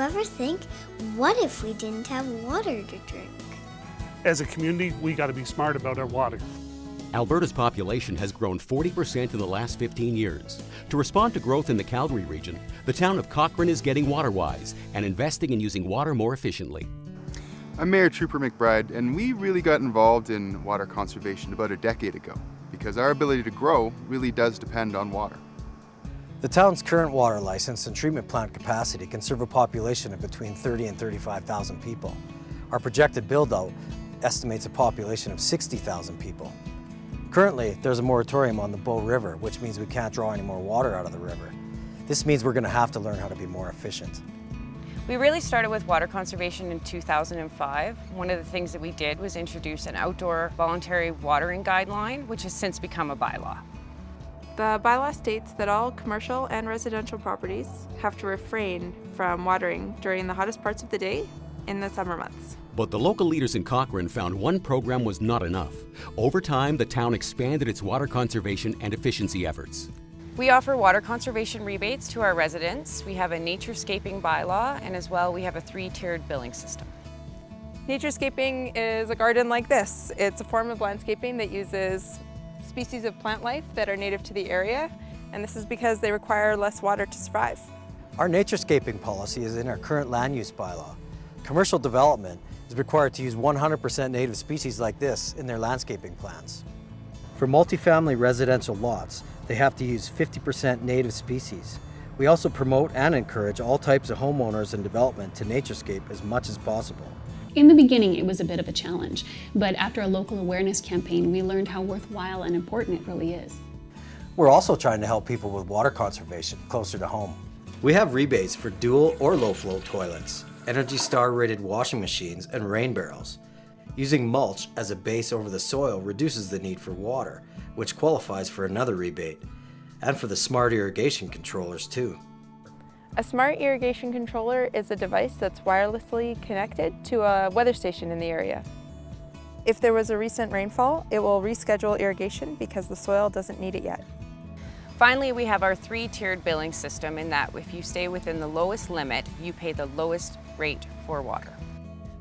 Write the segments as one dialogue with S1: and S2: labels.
S1: ever think, what if we didn't have water to drink?
S2: As a community, we got to be smart about our water.
S3: Alberta's population has grown 40% in the last 15 years. To respond to growth in the Calgary region, the town of Cochrane is getting water-wise and investing in using water more efficiently.
S4: I'm Mayor Trooper McBride, and we really got involved in water conservation about a decade ago because our ability to grow really does depend on water.
S5: The town's current water license and treatment plant capacity can serve a population of between 30 and 35,000 people. Our projected build-out estimates a population of 60,000 people. Currently, there's a moratorium on the Bow River, which means we can't draw any more water out of the river. This means we're going to have to learn how to be more efficient.
S6: We really started with water conservation in 2005. One of the things that we did was introduce an outdoor voluntary watering guideline, which has since become a bylaw.
S7: The bylaw states that all commercial and residential properties have to refrain from watering during the hottest parts of the day in the summer months.
S3: But the local leaders in Cochrane found one program was not enough. Over time, the town expanded its water conservation and efficiency efforts.
S6: We offer water conservation rebates to our residents. We have a Naturescaping bylaw, and as well we have a 3-tiered billing system.
S7: Naturescaping is a garden like this. It's a form of landscaping that uses species of plant life that are native to the area, and this is because they require less water to survive.
S5: Our naturescaping policy is in our current land use bylaw. Commercial development is required to use 100% native species like this in their landscaping plans. For multifamily residential lots, they have to use 50% native species. We also promote and encourage all types of homeowners and development to naturescape as much as possible.
S8: In the beginning, it was a bit of a challenge, but after a local awareness campaign, we learned how worthwhile and important it really is.
S5: We're also trying to help people with water conservation closer to home. We have rebates for dual or low-flow toilets, Energy Star rated washing machines, and rain barrels. Using mulch as a base over the soil reduces the need for water, which qualifies for another rebate, and for the smart irrigation controllers too.
S7: A smart irrigation controller is a device that's wirelessly connected to a weather station in the area. If there was a recent rainfall, it will reschedule irrigation because the soil doesn't need it yet.
S6: Finally, we have our 3-tiered billing system in that if you stay within the lowest limit, you pay the lowest rate for water.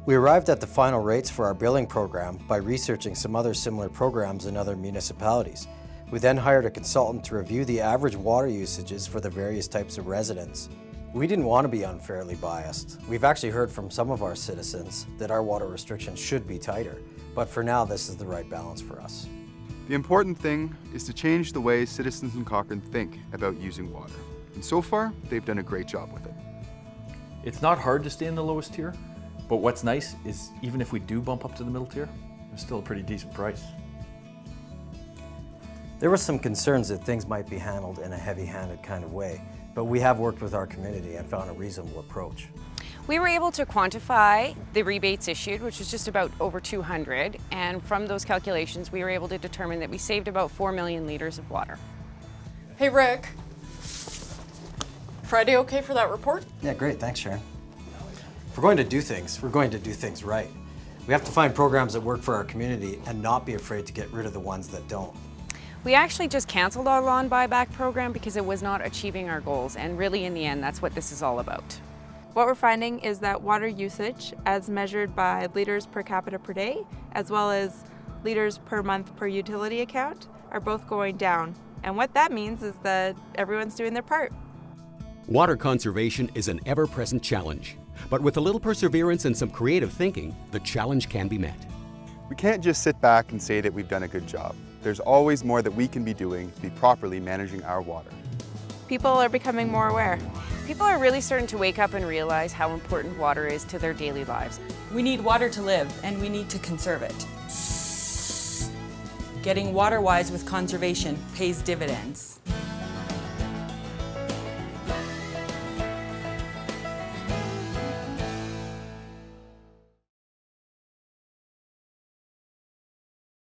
S5: We arrived at the final rates for our billing program by researching some other similar programs in other municipalities. We then hired a consultant to review the average water usages for the various types of residents. We didn't want to be unfairly biased. We've actually heard from some of our citizens that our water restrictions should be tighter, but for now this is the right balance for us.
S4: The important thing is to change the way citizens in Cochrane think about using water. And so far, they've done a great job with it.
S9: It's not hard to stay in the lowest tier, but what's nice is even if we do bump up to the middle tier, it's still a pretty decent price.
S5: There were some concerns that things might be handled in a heavy-handed kind of way, but we have worked with our community and found a reasonable approach.
S6: We were able to quantify the rebates issued, which was just about over 200, and from those calculations we were able to determine that we saved about 4 million litres of water.
S10: Hey Rick, Friday okay for that report?
S5: Yeah, great, thanks Sharon. If we're going to do things, we're going to do things right. We have to find programs that work for our community and not be afraid to get rid of the ones that don't.
S6: We actually just canceled our lawn buyback program because it was not achieving our goals, and really in the end that's what this is all about.
S7: What we're finding is that water usage, as measured by liters per capita per day, as well as liters per month per utility account, are both going down. And what that means is that everyone's doing their part.
S3: Water conservation is an ever-present challenge, but with a little perseverance and some creative thinking, the challenge can be met.
S4: We can't just sit back and say that we've done a good job. There's always more that we can be doing to be properly managing our water.
S7: People are becoming more aware.
S6: People are really starting to wake up and realize how important water is to their daily lives.
S11: We need water to live, and we need to conserve it. Getting water-wise with conservation pays dividends.